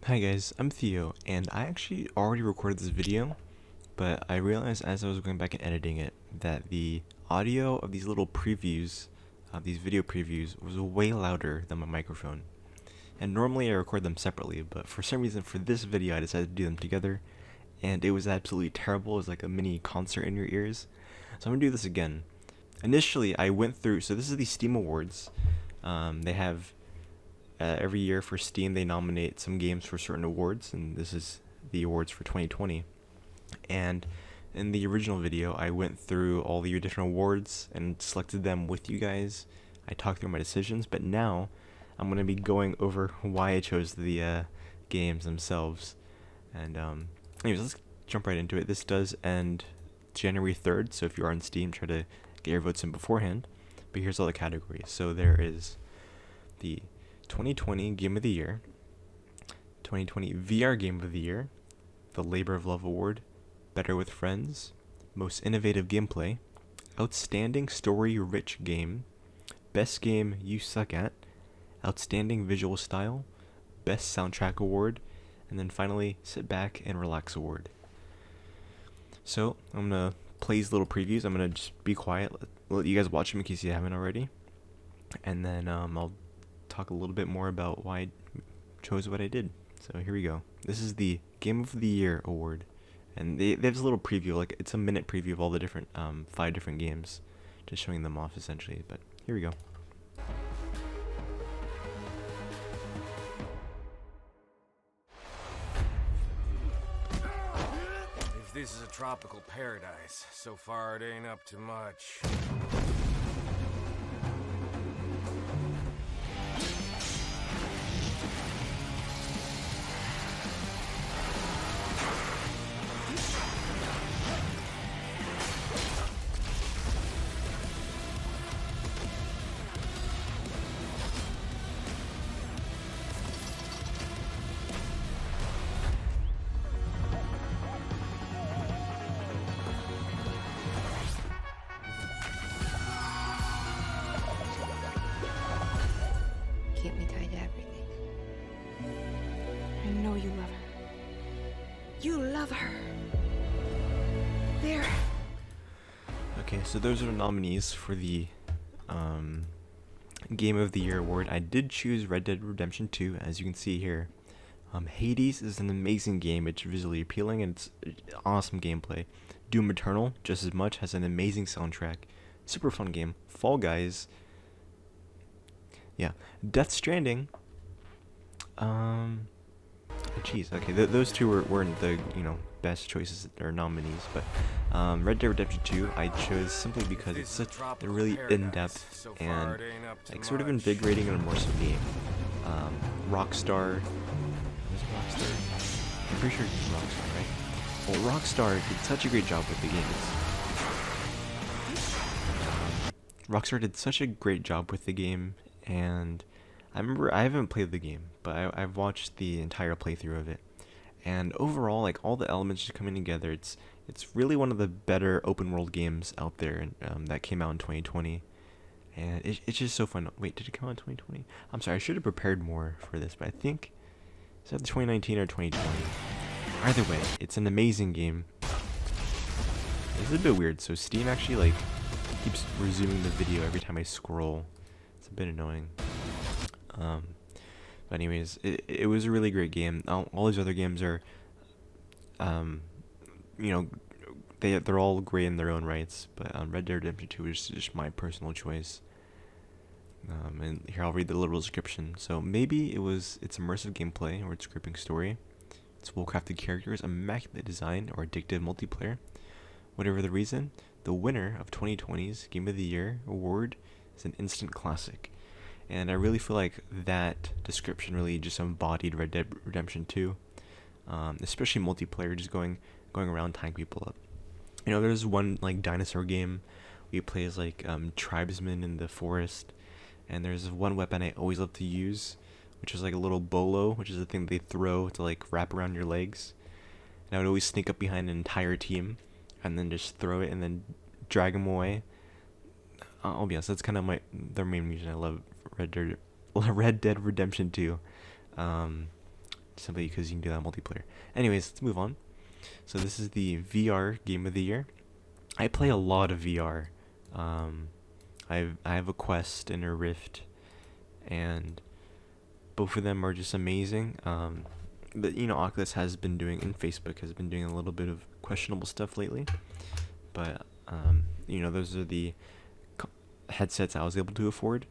Hi guys, I'm Theo, and I actually already recorded this video, but I realized as I was going back and editing it that the audio of these little previews, these video previews, was way louder than my microphone. And normally I record them separately, but for some reason for this video I decided to do them together, and it was absolutely terrible. It was like a mini concert in your ears. So I'm gonna do this again. Initially, I went through, so this is the Steam Awards. They have every year for Steam, they nominate some games for certain awards, and this is the awards for 2020. And in the original video, I went through all the different awards and selected them with you guys. I talked through my decisions, but now I'm going to be going over why I chose the games themselves. And anyways, let's jump right into it. This does end January 3rd, so if you are on Steam, try to get your votes in beforehand. But here's all the categories. So there is the 2020 Game of the Year, 2020 VR Game of the Year, the Labor of Love Award, Better with Friends, Most Innovative Gameplay, Outstanding Story Rich Game, Best Game You Suck At, Outstanding Visual Style, Best Soundtrack Award, and then finally Sit Back and Relax Award. So I'm gonna play these little previews. I'm gonna just be quiet, let you guys watch them in case you haven't already, and then I'll talk a little bit more about why I chose what I did. So here we go. This is the Game of the Year award, and they have this little preview, like it's a minute preview of all the different 5 different games, just showing them off essentially. But here we go. If this is a tropical paradise, so far it ain't up to much. Keep me tied to everything. I know you love her. You love her. There. Okay, so those are the nominees for the Game of the Year award. I did choose Red Dead Redemption 2, as you can see here. Hades is an amazing game. It's visually appealing and it's awesome gameplay. Doom Eternal, just as much, has an amazing soundtrack. Super fun game. Fall Guys. Yeah. Death Stranding. Jeez. Okay, those two weren't the best choices or nominees, but Red Dead Redemption 2 I chose simply because it's such a really in-depth and like sort of invigorating and immersive game. Rockstar. Was it Rockstar? I'm pretty sure it's Rockstar, right? Well, Rockstar did such a great job with the game. Rockstar did such a great job with the game, and I remember I haven't played the game, but I've watched the entire playthrough of it, and overall, like all the elements just coming together, it's really one of the better open world games out there, that came out in 2020, and it's just so fun. Wait, did it come out in 2020? I'm sorry, I should have prepared more for this, but I think it's either 2019 or 2020. Either way, it's an amazing game. It's a bit weird. So Steam actually like keeps resuming the video every time I scroll. It's a bit annoying. But anyways, it was a really great game. All these other games are, you know, they're all great in their own rights. But Red Dead Redemption 2 is just my personal choice. And here I'll read the little description. So maybe it's immersive gameplay or its gripping story. It's well-crafted characters, immaculate design, or addictive multiplayer. Whatever the reason, the winner of 2020's Game of the Year award is an instant classic. And I really feel like that description really just embodied Red Dead Redemption 2, especially multiplayer, just going around tying people up. You know, there's one like dinosaur game where you play as like tribesmen in the forest, and there's one weapon I always love to use, which is like a little bolo, which is the thing they throw to like wrap around your legs. And I would always sneak up behind an entire team, and then just throw it and then drag them away. I'll be honest, that's kind of the main reason I love Red Dead Redemption 2. simply because you can do that multiplayer. Anyways, let's move on. So this is the VR game of the year. I play a lot of VR. I have a Quest and a Rift, and both of them are just amazing. But Oculus has been doing, and Facebook has been doing a little bit of questionable stuff lately. But those are the headsets I was able to afford.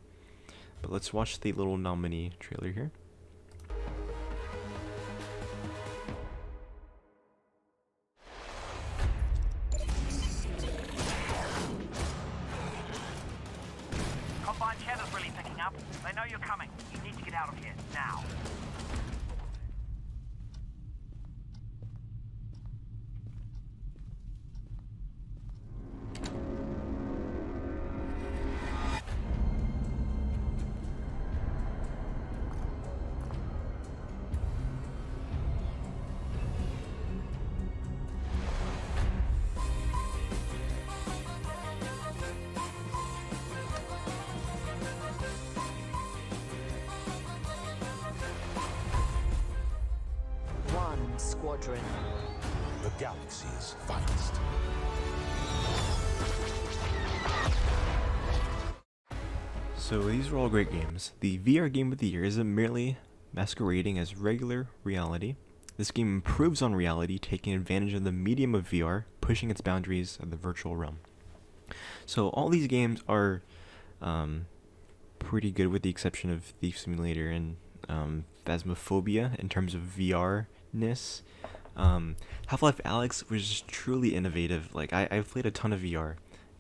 But let's watch the little nominee trailer here. Combine cheddar's really picking up. They know you're coming. You need to get out of here, now. Squadron. The galaxy's finest. So these are all great games. The VR game of the year isn't merely masquerading as regular reality. This game improves on reality, taking advantage of the medium of VR, pushing its boundaries of the virtual realm. So all these games are pretty good, with the exception of Thief Simulator and Phasmophobia in terms of VR-ness. Half-Life Alyx was just truly innovative. Like, I've played a ton of VR,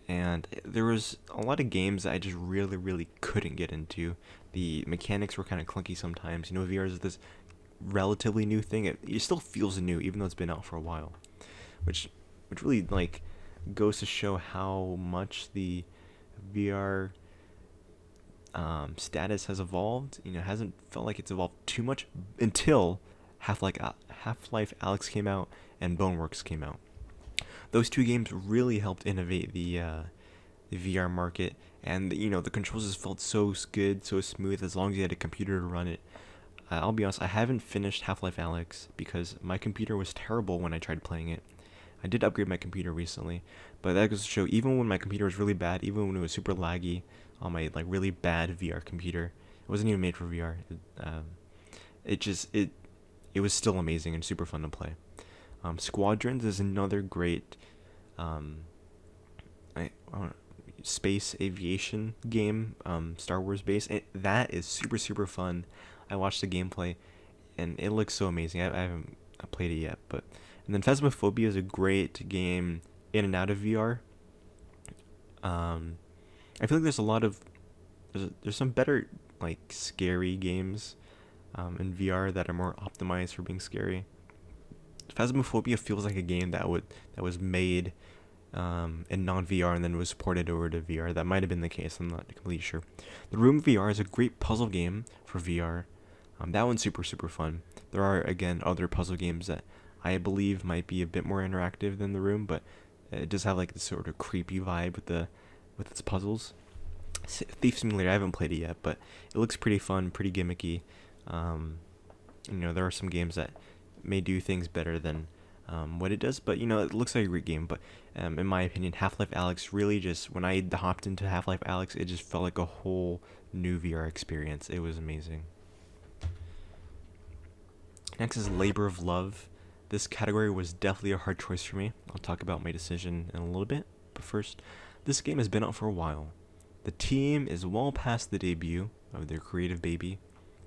and there was a lot of games that I just really couldn't get into. The mechanics were kind of clunky sometimes. VR is this relatively new thing. It still feels new, even though it's been out for a while, which really goes to show how much the VR status has evolved. It hasn't felt like it's evolved too much until Half-Life Alyx came out and Boneworks came out. Those two games really helped innovate the VR market, and the controls just felt so good, so smooth, as long as you had a computer to run it. I'll be honest, I haven't finished Half-Life Alyx because my computer was terrible when I tried playing it. I did upgrade my computer recently, but that goes to show, even when my computer was really bad, even when it was super laggy on my really bad VR computer, it wasn't even made for VR. It was still amazing and super fun to play. Squadrons is another great space aviation game, Star Wars based. That is super fun. I watched the gameplay, and it looks so amazing. I haven't played it yet, and then Phasmophobia is a great game in and out of VR. I feel like there's some better scary games in VR that are more optimized for being scary. Phasmophobia feels like a game that was made in non-VR and then was ported over to VR. That might have been the case. I'm not completely sure. The Room VR is a great puzzle game for VR. That one's super fun. There are, again, other puzzle games that I believe might be a bit more interactive than The Room, but it does have this sort of creepy vibe with its puzzles. Thief Simulator, I haven't played it yet, but it looks pretty fun, pretty gimmicky. There are some games that may do things better than what it does, but it looks like a great game. But in my opinion, Half-Life Alyx really just, when I hopped into Half-Life Alyx, it just felt like a whole new VR experience. It was amazing. Next is Labor of Love. This category was definitely a hard choice for me. I'll talk about my decision in a little bit, but first, this game has been out for a while. The team is well past the debut of their creative baby,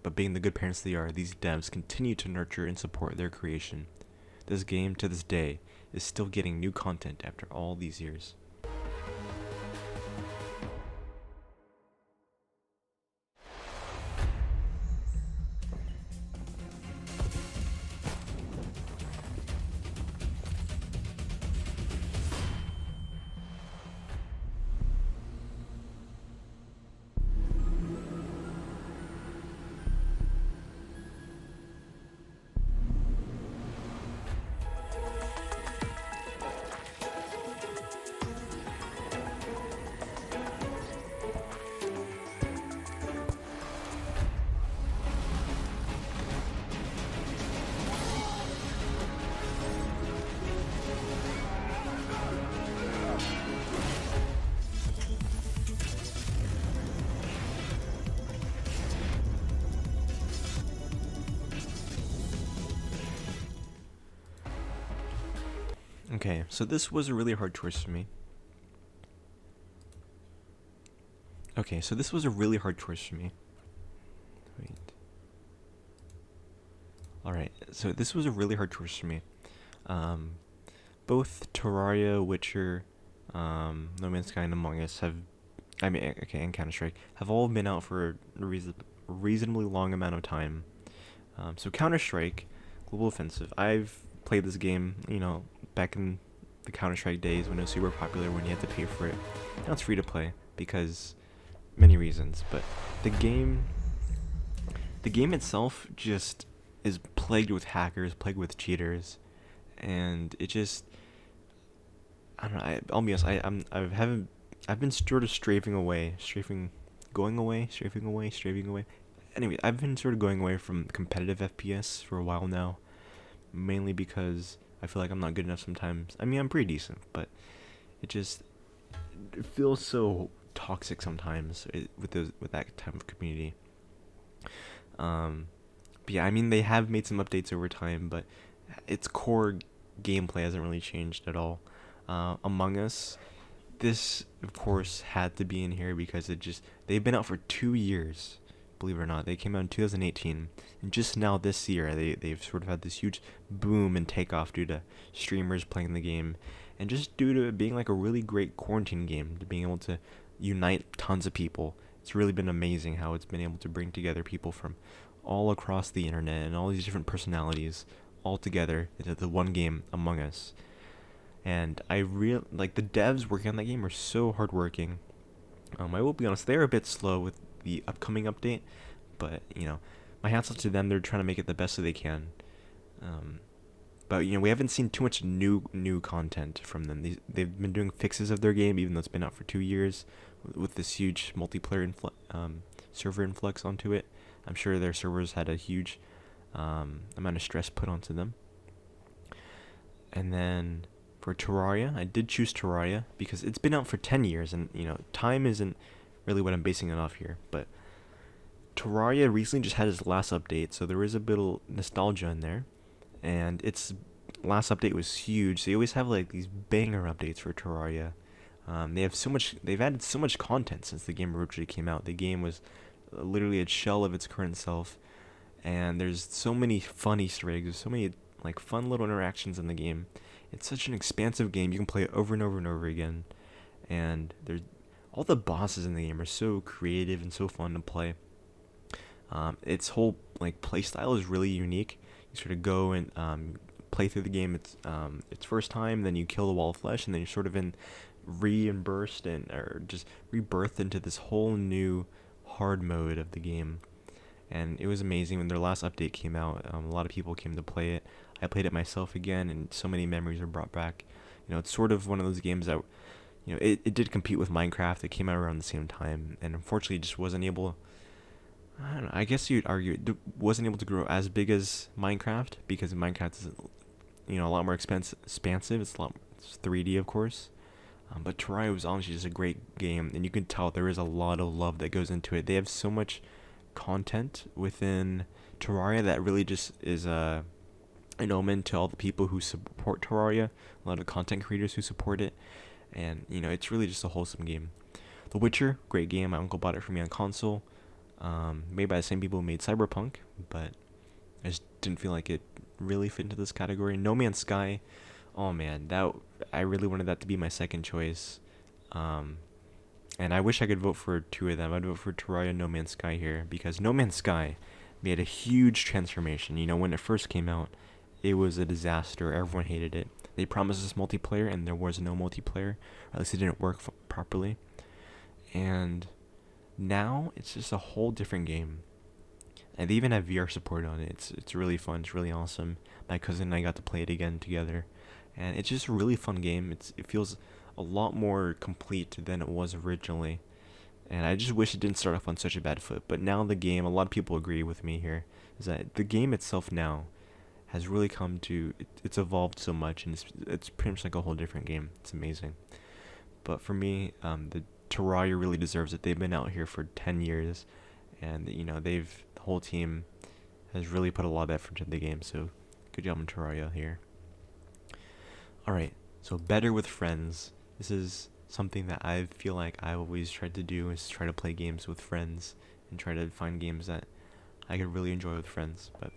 but being the good parents they are, these devs continue to nurture and support their creation. This game, to this day, is still getting new content after all these years. Okay, so this was a really hard choice for me. Okay, so this was a really hard choice for me. Wait. Alright, so this was a really hard choice for me. Both Terraria, Witcher, No Man's Sky, and Among Us have, and Counter-Strike, have all been out for a reasonably long amount of time. So Counter-Strike, Global Offensive, I've played this game, you know, back in the Counter-Strike days when it was super popular, when you had to pay for it. Now it's free to play because many reasons, but the game itself just is plagued with hackers, plagued with cheaters, and it just, I don't know. I'll be honest. I've been sort of strafing away. Anyway, I've been sort of going away from competitive FPS for a while now, mainly because I feel like I'm not good enough sometimes. I mean, I'm pretty decent, but it feels so toxic sometimes with that type of community. But yeah, I mean, they have made some updates over time, but its core gameplay hasn't really changed at all. Among Us, this of course had to be in here because they've been out for 2 years, believe it or not. They came out in 2018, and just now this year they've sort of had this huge boom and takeoff due to streamers playing the game, and just due to it being like a really great quarantine game, to being able to unite tons of people. It's really been amazing how it's been able to bring together people from all across the internet and all these different personalities all together into the one game, Among Us. And like the devs working on that game are so hardworking. I will be honest, they're a bit slow with the upcoming update, but you know, my hats off to them. They're trying to make it the best that they can. But you know, we haven't seen too much new content from them. They've been doing fixes of their game, even though it's been out for 2 years, with this huge multiplayer server influx onto it. I'm sure their servers had a huge amount of stress put onto them. And then for Terraria, I did choose Terraria because it's been out for 10 years, and you know, time isn't really what I'm basing it off here. But Terraria recently just had its last update, so there is a bit of nostalgia in there. And its last update was huge. They always have like these banger updates for Terraria. They've added so much content since the game originally came out. The game was literally a shell of its current self, and there's so many fun Easter eggs. There's so many like fun little interactions in the game. It's such an expansive game. You can play it over and over and over again, and all the bosses in the game are so creative and so fun to play. Its whole like play style is really unique. You sort of go and play through the game its first time, then you kill the wall of flesh, and then you're sort of rebirthed into this whole new hard mode of the game. And it was amazing when their last update came out. A lot of people came to play it. I played it myself again, and so many memories were brought back. You know, it's sort of one of those games that, you know, it did compete with Minecraft. It came out around the same time, and unfortunately just wasn't able, I don't know, I guess you'd argue it wasn't able to grow as big as Minecraft, because Minecraft is, you know, a lot more expansive. It's 3D, of course. But Terraria was honestly just a great game, and you can tell there is a lot of love that goes into it. They have so much content within Terraria that really just is an omen to all the people who support Terraria, a lot of content creators who support it, and you know, it's really just a wholesome game. The Witcher, great game. My uncle bought it for me on console, made by the same people who made Cyberpunk, but I just didn't feel like it really fit into this category. No Man's Sky, oh man, I really wanted that to be my second choice, and I wish I could vote for 2 of them. I'd vote for Terraria and No Man's Sky here, because No Man's Sky made a huge transformation. You know, when it first came out, it was a disaster. Everyone hated it. They promised us multiplayer, and there was no multiplayer, or at least it didn't work properly. And now it's just a whole different game, and they even have VR support on it. It's really fun. It's really awesome. My cousin and I got to play it again together, and it's just a really fun game. It feels a lot more complete than it was originally, and I just wish it didn't start off on such a bad foot. But now the game, a lot of people agree with me here, is that the game itself now has really it's evolved so much, and it's pretty much like a whole different game. It's amazing. But for me, the Terraria really deserves it. They've been out here for 10 years, and you know, the whole team has really put a lot of effort into the game, so good job on Terraria here. Alright, So better with friends. This is something that I feel like I've always tried to do, is try to play games with friends and try to find games that I could really enjoy with friends. But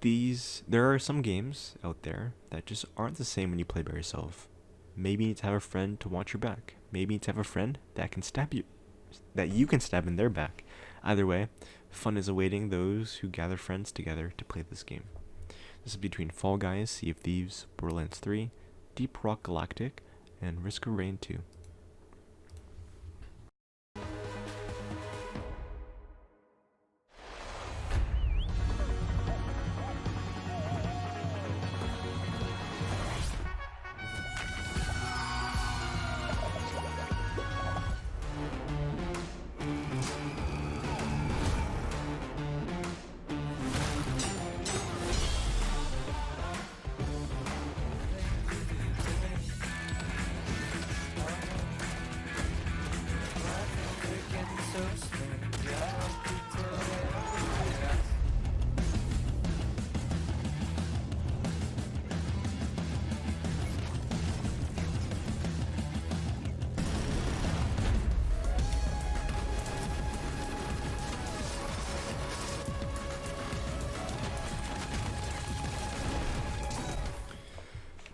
there are some games out there that just aren't the same when you play by yourself. Maybe you need to have a friend to watch your back. Maybe you need to have a friend that can stab you, that you can stab in their back. Either way, fun is awaiting those who gather friends together to play this game. This is between Fall Guys, Sea of Thieves, Borderlands 3, Deep Rock Galactic, and Risk of Rain 2.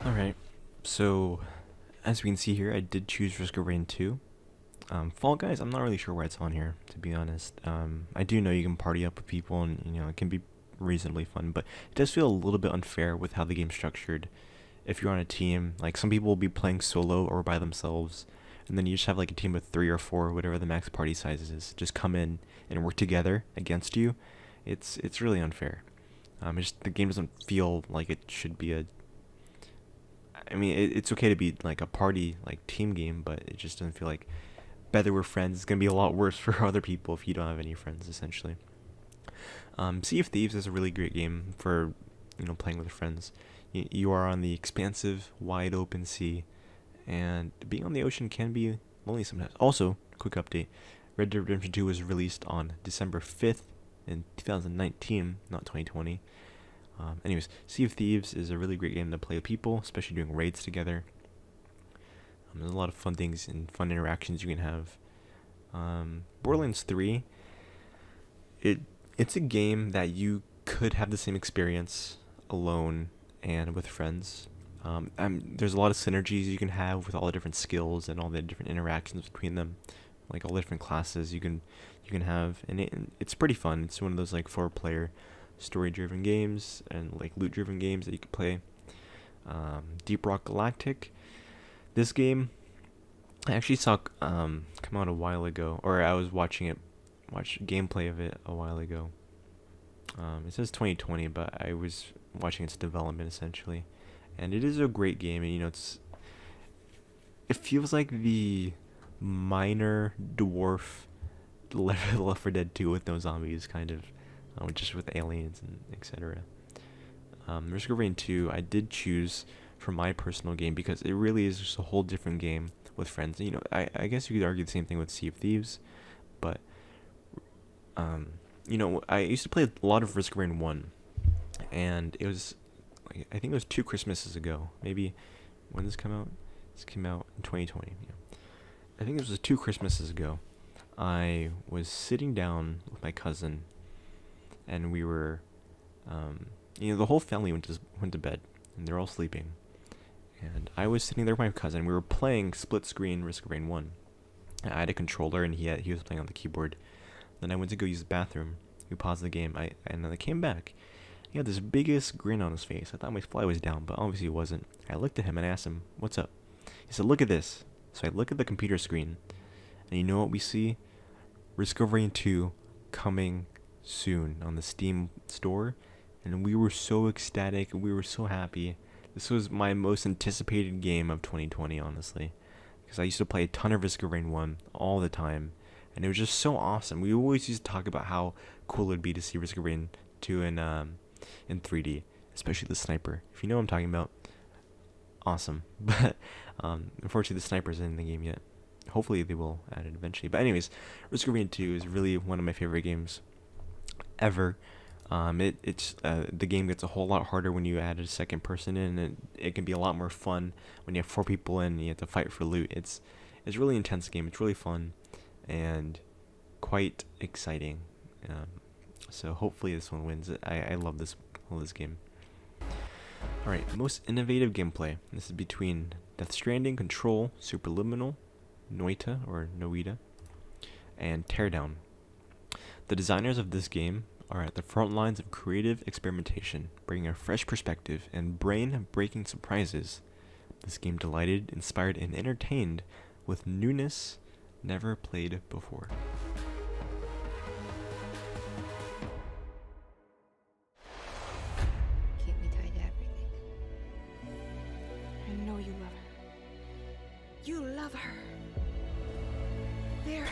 Alright, so as we can see here, I did choose Risk of Rain 2. Fall Guys, I'm not really sure why it's on here, to be honest. I do know you can party up with people and, it can be reasonably fun, but it does feel a little bit unfair with how the game's structured. If you're on a team, like some people will be playing solo or by themselves, and then you just have like a team of 3 or 4, whatever the max party size is, just come in and work together against you. It's really unfair. The game doesn't feel like it should be a... I mean, it's okay to be like a party, like team game, but it just doesn't feel like better with friends. It's gonna be a lot worse for other people if you don't have any friends, essentially. Sea of Thieves is a really great game for playing with friends. You are on the expansive, wide open sea, and being on the ocean can be lonely sometimes. Also, quick update: Red Dead Redemption 2 was released on December 5th in 2019, not 2020. Anyways, Sea of Thieves is a really great game to play with people, especially doing raids together. There's a lot of fun things and fun interactions you can have. Borderlands 3, it's a game that you could have the same experience alone and with friends. There's a lot of synergies you can have with all the different skills and all the different interactions between them, like all the different classes you can have, and it's pretty fun. It's one of those like 4-player story-driven games and like loot-driven games that you could play. Deep Rock Galactic. This game I actually saw come out a while ago, or I was watching gameplay of it a while ago. It says 2020, but I was watching its development essentially, and it is a great game. And it feels like the minor dwarf Left 4 Dead 2 with no zombies, kind of. Just with aliens and etc. Risk of Rain 2, I did choose for my personal game because it really is just a whole different game with friends. I guess you could argue the same thing with Sea of Thieves, but I used to play a lot of Risk of Rain 1, and it was I think it was 2 Christmases ago. Maybe when this came out? This came out in 2020. Yeah. I think this was 2 Christmases ago. I was sitting down with my cousin, and we were, the whole family went to bed, and they're all sleeping. And I was sitting there with my cousin. We were playing split screen Risk of Rain 1. I had a controller, and he was playing on the keyboard. Then I went to go use the bathroom. We paused the game. And then I came back. He had this biggest grin on his face. I thought my fly was down, but obviously it wasn't. I looked at him and asked him, "What's up?" He said, "Look at this." So I look at the computer screen, and you know what we see? Risk of Rain 2 coming soon on the Steam store, and we were so ecstatic. We were so happy. This was my most anticipated game of 2020, honestly, because I used to play a ton of Risk of Rain 1 all the time, and it was just so awesome. We always used to talk about how cool it would be to see Risk of Rain 2 in 3D, especially the sniper. If you know what I'm talking about, awesome. But unfortunately, the sniper isn't in the game yet. Hopefully, they will add it eventually. But anyways, Risk of Rain 2 is really one of my favorite games ever. The game gets a whole lot harder when you add a second person in, and it can be a lot more fun when you have 4 people in and you have to fight for loot. It's a really intense game. It's really fun and quite exciting. So hopefully this one wins. I love this game. Alright, most innovative gameplay. This is between Death Stranding, Control, Superliminal, Noita or Noita, and Teardown. The designers of this game are at the front lines of creative experimentation, bringing a fresh perspective and brain-breaking surprises. This game delighted, inspired, and entertained with newness never played before. Keep me tied to everything. I know you love her. You love her. There.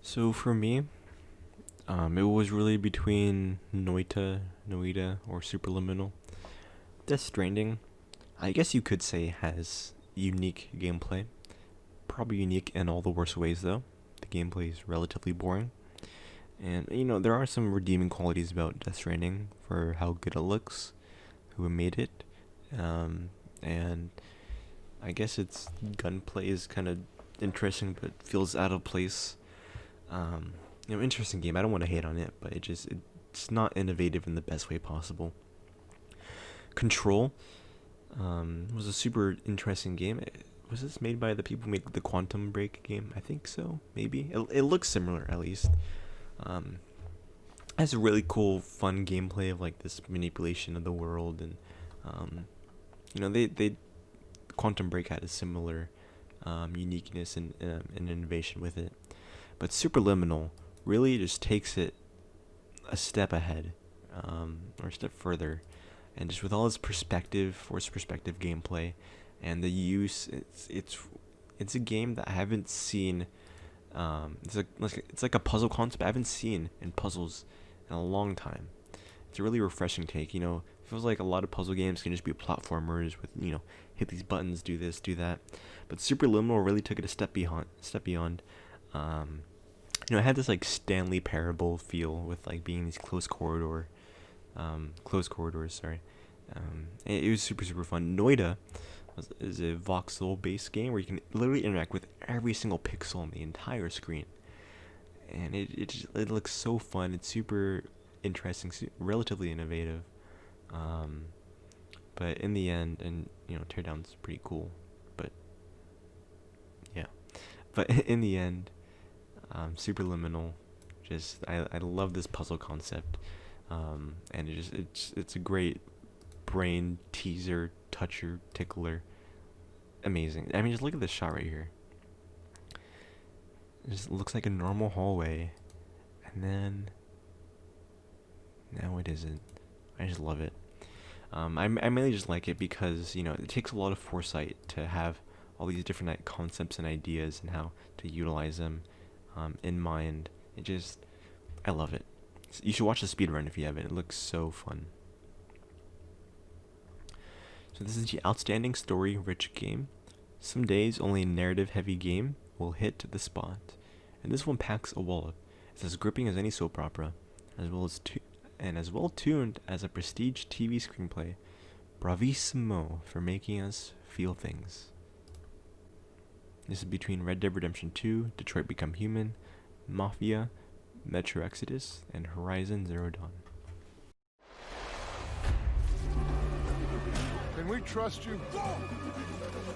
So for me, it was really between Noita, or Superliminal. Death Stranding, I guess you could say, has unique gameplay. Probably unique in all the worst ways though. The gameplay is relatively boring. And there are some redeeming qualities about Death Stranding for how good it looks, who made it, and I guess its gunplay is kind of interesting but feels out of place. Interesting game. I don't want to hate on it, but it's not innovative in the best way possible. Control was a super interesting game. Was this made by the people who made the Quantum Break game? I think so. Maybe it looks similar at least. Has a really cool, fun gameplay of like this manipulation of the world, and they Quantum Break had a similar uniqueness and innovation with it. But Superliminal really just takes it a step ahead, or a step further, and just with all its forced perspective gameplay, and the use, it's a game that I haven't seen. It's like a puzzle concept I haven't seen in puzzles in a long time. It's a really refreshing take. It feels like a lot of puzzle games can just be platformers with hit these buttons, do this, do that. But Superliminal really took it a step beyond. It had this like Stanley Parable feel with like being in these closed corridors. It was super fun. Noita is a voxel-based game where you can literally interact with every single pixel on the entire screen, and it looks so fun. It's super interesting, relatively innovative. But in the end, and Teardown's pretty cool, but yeah. But in the end, Superliminal, I love this puzzle concept, and it's a great brain teaser, toucher, tickler, amazing. I mean, just look at this shot right here. It just looks like a normal hallway, and then now it isn't. I just love it. I mainly just like it because it takes a lot of foresight to have all these different concepts and ideas and how to utilize them in mind. I love it. You should watch the speedrun if you haven't. It looks so fun. So this is the outstanding story-rich game. Some days only a narrative-heavy game will hit the spot, and this one packs a wallop. It's as gripping as any soap opera, as well tuned as a prestige TV screenplay. Bravissimo for making us feel things. This is between Red Dead Redemption 2, Detroit Become Human, Mafia, Metro Exodus, and Horizon Zero Dawn. Can we trust you?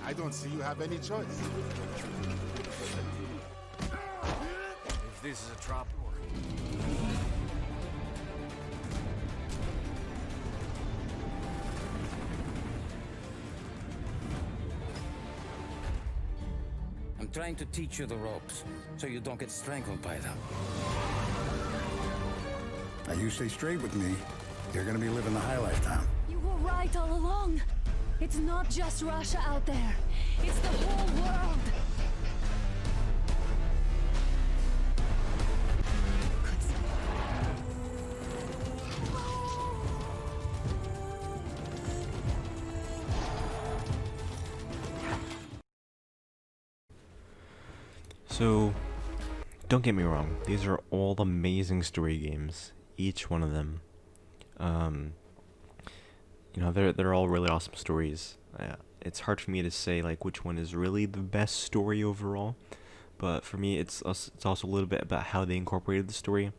I don't see you have any choice. If this is a tropical... I'm trying to teach you the ropes, so you don't get strangled by them. Now you stay straight with me. You're gonna be living the high life, Tom. You were right all along. It's not just Russia out there. It's the whole world. So, don't get me wrong, these are all amazing story games, each one of them. You know, they're all really awesome stories. It's hard for me to say like which one is really the best story overall, but for me, it's also a little bit about how they incorporated the story.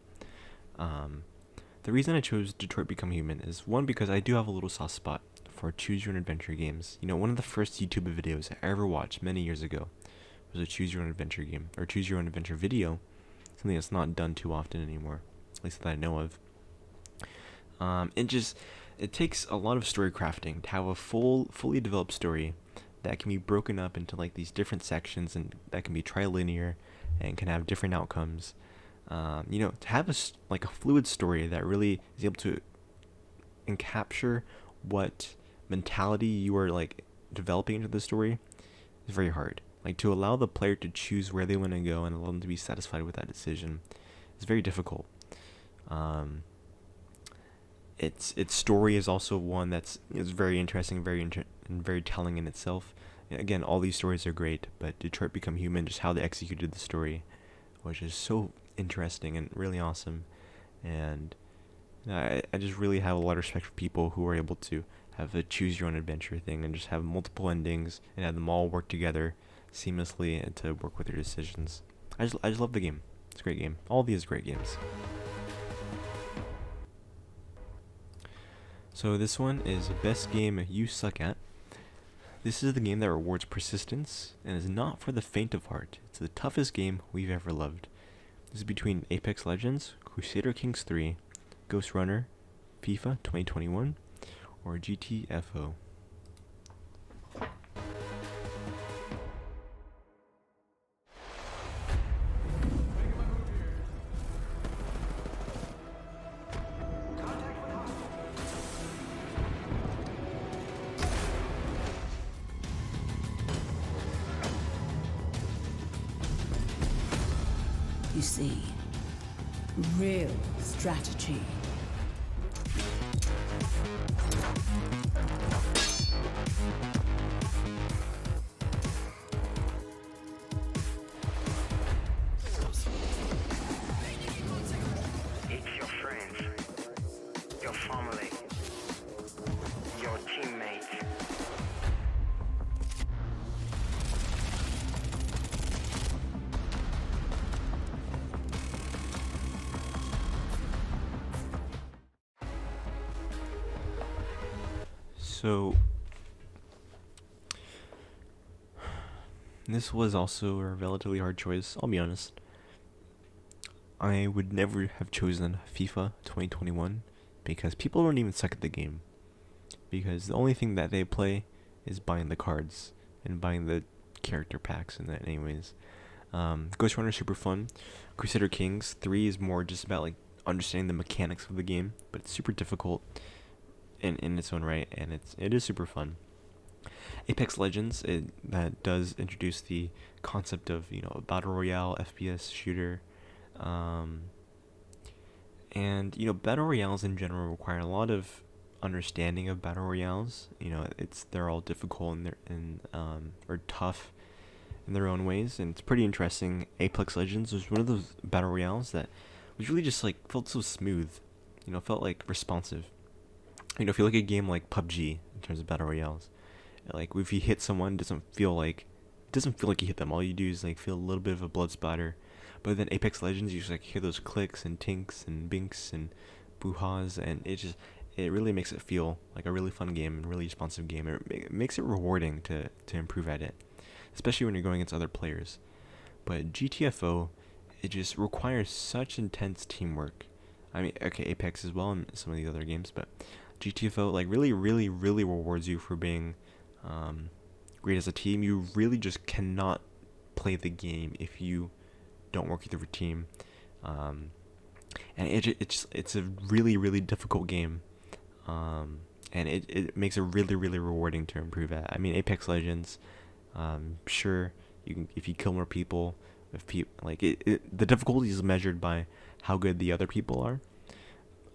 The reason I chose Detroit Become Human is one, because I do have a little soft spot for choose your own adventure games. You know, one of the first YouTube videos I ever watched many years ago was a choose your own adventure game, or choose your own adventure video, something that's not done too often anymore, at least that I know of. It takes a lot of story crafting to have a fully developed story that can be broken up into like these different sections, and that can be trilinear and can have different outcomes. You know, to have like a fluid story that really is able to capture what mentality you are like developing into the story is very hard. Like, to allow the player to choose where they want to go and allow them to be satisfied with that decision is very difficult. Its story is also one is very interesting, and very telling in itself. Again, all these stories are great, but Detroit Become Human, just how they executed the story, was just so interesting and really awesome. And I just really have a lot of respect for people who are able to have a choose your own adventure thing and just have multiple endings and have them all work together seamlessly and to work with your decisions. I just love the game. It's a great game. All these great games. So this one is best game you suck at. This is the game that rewards persistence and is not for the faint of heart. It's the toughest game we've ever loved. This is between Apex Legends, Crusader Kings 3, Ghost Runner, FIFA 2021, or GTFO. You see, real strategy. It's your friends, your family, your teammates. So this was also a relatively hard choice, I'll be honest. I would never have chosen FIFA 2021 because people don't even suck at the game. Because the only thing that they play is buying the cards and buying the character packs and that anyways. Ghost Runner is super fun. Crusader Kings 3 is more just about like understanding the mechanics of the game, but it's super difficult in its own right, and it is super fun. Apex Legends, that does introduce the concept of, you know, a battle royale FPS shooter, and you know, battle royales in general require a lot of understanding of battle royales. You know, they're all difficult and or tough in their own ways, and it's pretty interesting. Apex Legends was one of those battle royales that was really just like felt so smooth, you know, felt like responsive. You know, if you look at a game like PUBG in terms of battle royales, like if you hit someone, it doesn't feel like you hit them. All you do is like feel a little bit of a blood splatter. But then Apex Legends, you just like hear those clicks and tinks and binks and boo-haws, and it really makes it feel like a really fun game and really responsive game. It makes it rewarding to improve at it, especially when you're going against other players. But GTFO, it just requires such intense teamwork. I mean, okay, Apex as well and some of the other games, but GTFO like really rewards you for being great as a team. You really just cannot play the game if you don't work with your team. And it's a really difficult game. And it makes it really rewarding to improve at. I mean, Apex Legends, sure, you can, if you kill more people, if the difficulty is measured by how good the other people are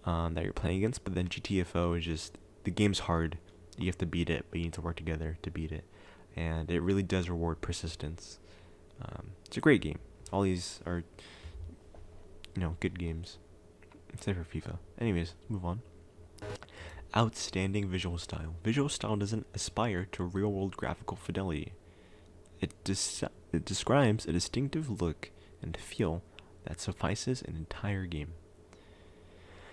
that you're playing against. But then GTFO is just, the game's hard. You have to beat it, but you need to work together to beat it, and it really does reward persistence. It's a great game. All these are, good games, except for FIFA. Anyways, move on. Outstanding visual style. Visual style doesn't aspire to real-world graphical fidelity. It describes a distinctive look and feel that suffices an entire game.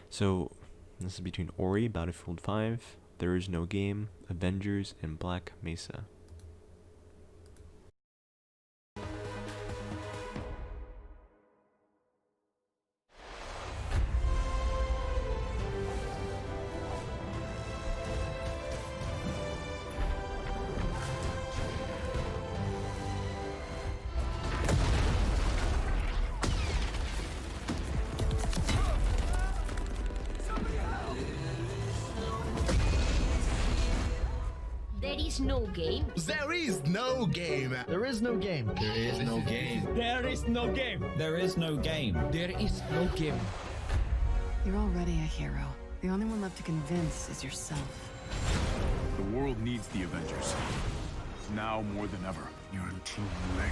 So, this is between Ori, Battlefield 5, There Is No Game, Avengers, and Black Mesa. There is no game. There is no game. There is no game. There is no game. There is no game. There is no game. There is no game. You're already a hero. The only one left to convince is yourself. The world needs the Avengers. Now more than ever. You're too late.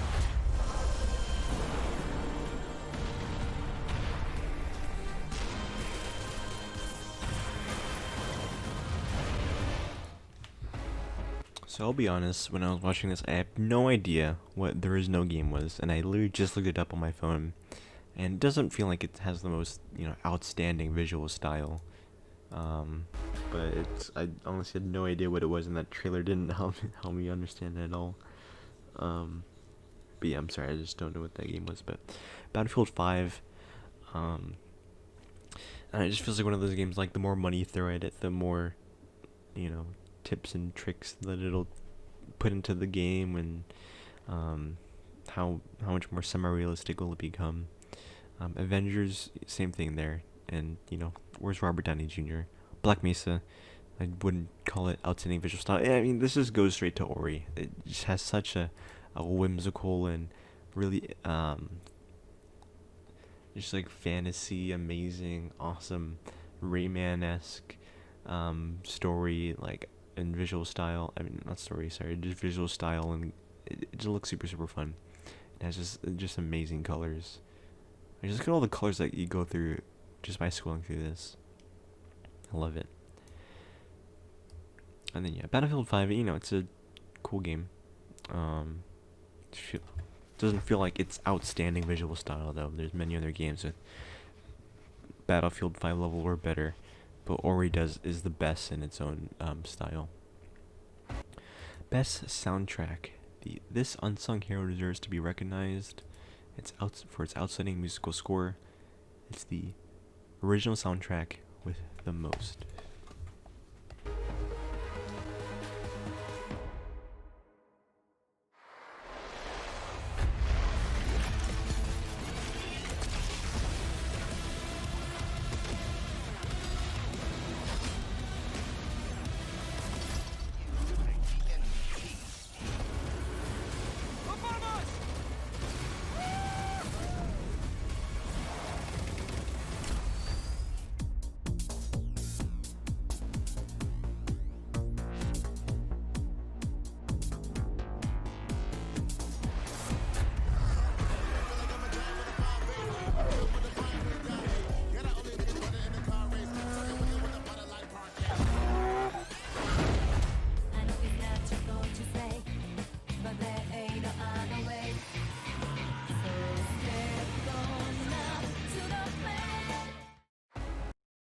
So I'll be honest, when I was watching this, I have no idea what There Is No Game was, and I literally just looked it up on my phone, and it doesn't feel like it has the most, outstanding visual style. But I honestly had no idea what it was, and that trailer didn't help me understand it at all. But yeah, I'm sorry, I just don't know what that game was. But Battlefield 5, and it just feels like one of those games, like the more money you throw at it, the more, tips and tricks that it'll put into the game, and how much more semi-realistic will it become. Avengers, same thing there, and where's Robert Downey Jr.? Black Mesa, I wouldn't call it outstanding visual style. I mean, this just goes straight to Ori. It just has such a whimsical and really just like fantasy, amazing, awesome, Rayman-esque story, like, and visual style. I mean, not story, sorry, just visual style, and it just looks super fun. It has just amazing colors. Just look at all the colors that you go through just by scrolling through this. I love it. And then Battlefield 5, it's a cool game. Doesn't feel like it's outstanding visual style though. There's many other games with Battlefield 5 level or better, but Ori is the best in its own style. Best soundtrack. This unsung hero deserves to be recognized. For its outstanding musical score. It's the original soundtrack with the most.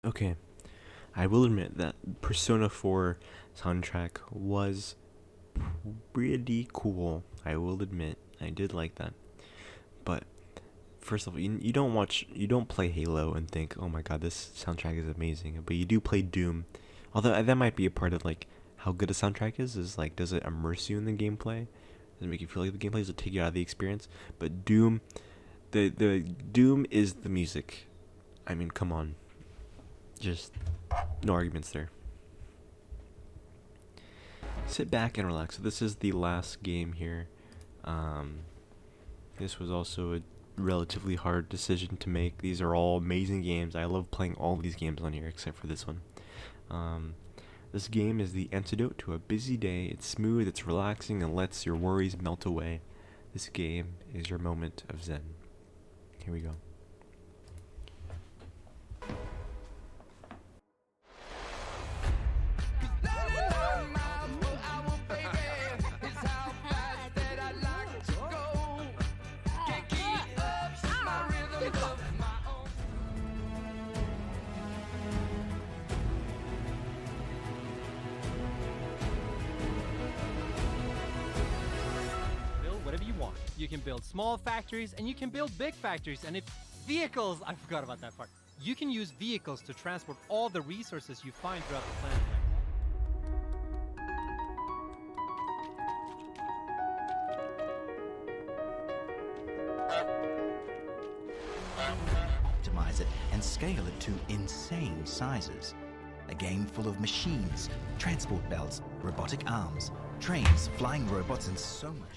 Okay, I will admit that Persona 4 soundtrack was pretty cool. I will admit, I did like that. But first of all, you don't play Halo and think, oh my god, this soundtrack is amazing. But you do play Doom, although that might be a part of like how good a soundtrack is like, does it immerse you in the gameplay? doesn't make you feel like the gameplay, doesn't take you out of the experience. But Doom, the Doom is the music. I mean, come on, just no arguments there. Sit back and relax. So this is the last game here. This was also a relatively hard decision to make. These are all amazing games. I love playing all of these games on here except for this one. This game is the antidote to a busy day. It's smooth, it's relaxing, and lets your worries melt away. This game is your moment of zen. Here we go. You can build small factories and you can build big factories, and if vehicles, I forgot about that part. You can use vehicles to transport all the resources you find throughout the planet. Optimize it and scale it to insane sizes. A game full of machines, transport belts, robotic arms, trains, flying robots, and so much.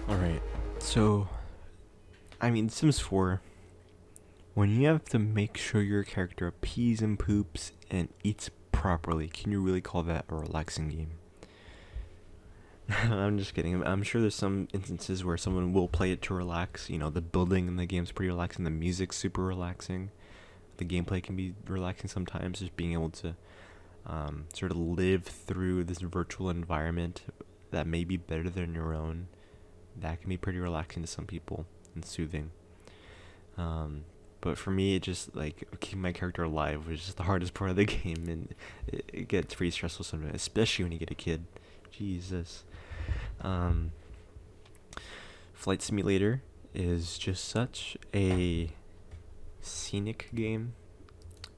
Alright, so, I mean, Sims 4, when you have to make sure your character pees and poops and eats properly, can you really call that a relaxing game? I'm just kidding. I'm sure there's some instances where someone will play it to relax. You know, the building in the game's pretty relaxing, the music's super relaxing, the gameplay can be relaxing sometimes, just being able to sort of live through this virtual environment that may be better than your own. That can be pretty relaxing to some people and soothing. But for me, it just, like, keeping my character alive was just the hardest part of the game, and it gets pretty stressful sometimes, especially when you get a kid. Jesus. Flight Simulator is just such a scenic game.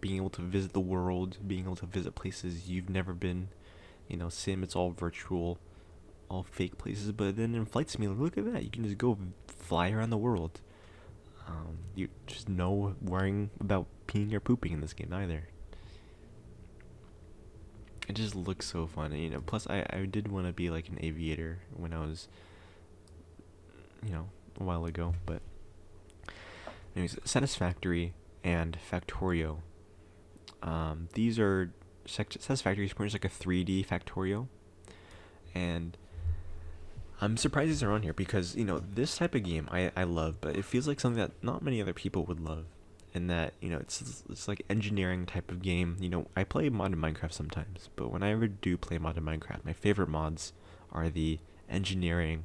Being able to visit the world, being able to visit places you've never been. You know, Sim, it's all virtual, all fake places, but then in Flight Simulator, look at that, you can just go fly around the world. You just no worrying about peeing or pooping in this game either. It just looks so fun, and, you know, plus I did want to be like an aviator when I was, you know, a while ago, but anyways, Satisfactory and Factorio. These are, Satisfactory is pretty much like a 3D Factorio, and I'm surprised these are on here because, you know, this type of game I love, but it feels like something that not many other people would love. And that, you know, it's like engineering type of game. You know, I play modded Minecraft sometimes, but when I ever do play modded Minecraft, my favorite mods are the engineering,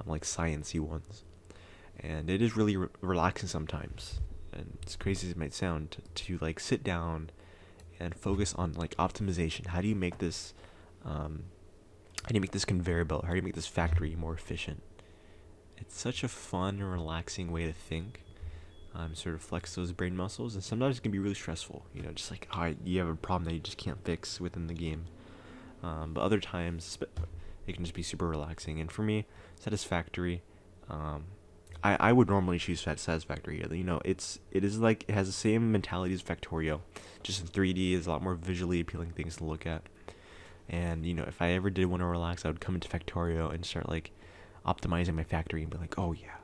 like sciencey ones. And it is really relaxing sometimes. And as crazy as it might sound, to like sit down and focus on like optimization. How do you make this conveyor belt? How do you make this factory more efficient? It's such a fun and relaxing way to think. Sort of flex those brain muscles, and sometimes it can be really stressful, you know, just like you have a problem that you just can't fix within the game, but other times it can just be super relaxing. And for me, Satisfactory, I would normally choose Satisfactory. You know, it has the same mentality as Factorio, just in 3D. Is a lot more visually appealing things to look at, and, you know, if I ever did want to relax, I would come into Factorio and start like optimizing my factory and be like, oh yeah,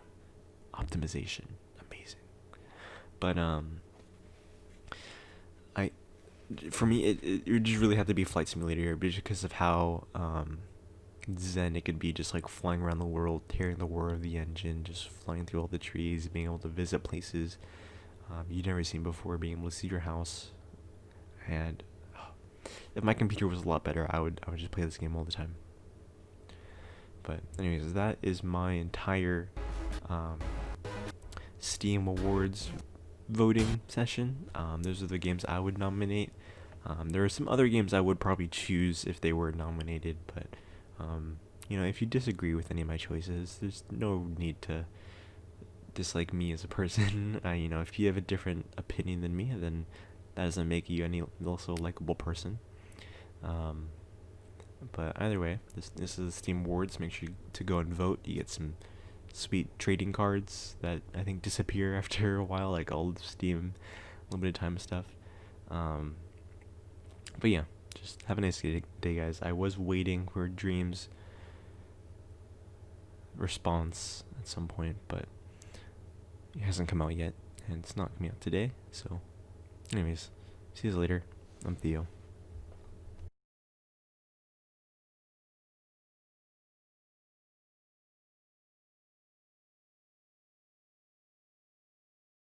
optimization, amazing. But for me, it just really have to be Flight Simulator here, because of how zen it could be, just like flying around the world, hearing the whir of the engine, just flying through all the trees, being able to visit places you've never seen before, being able to see your house. And if my computer was a lot better, I would just play this game all the time. But anyways, that is my entire Steam Awards voting session. Those are the games I would nominate. There are some other games I would probably choose if they were nominated, but you know, if you disagree with any of my choices, there's no need to dislike me as a person. You know, if you have a different opinion than me, then that doesn't make you any less a likable person. But either way, this is the Steam Awards. Make sure to go and vote. You get some sweet trading cards that I think disappear after a while, like all the Steam limited time stuff. But yeah, just have a nice day, guys. I was waiting for Dream's response at some point, but it hasn't come out yet, and it's not coming out today. So anyways, see you later. I'm Theo.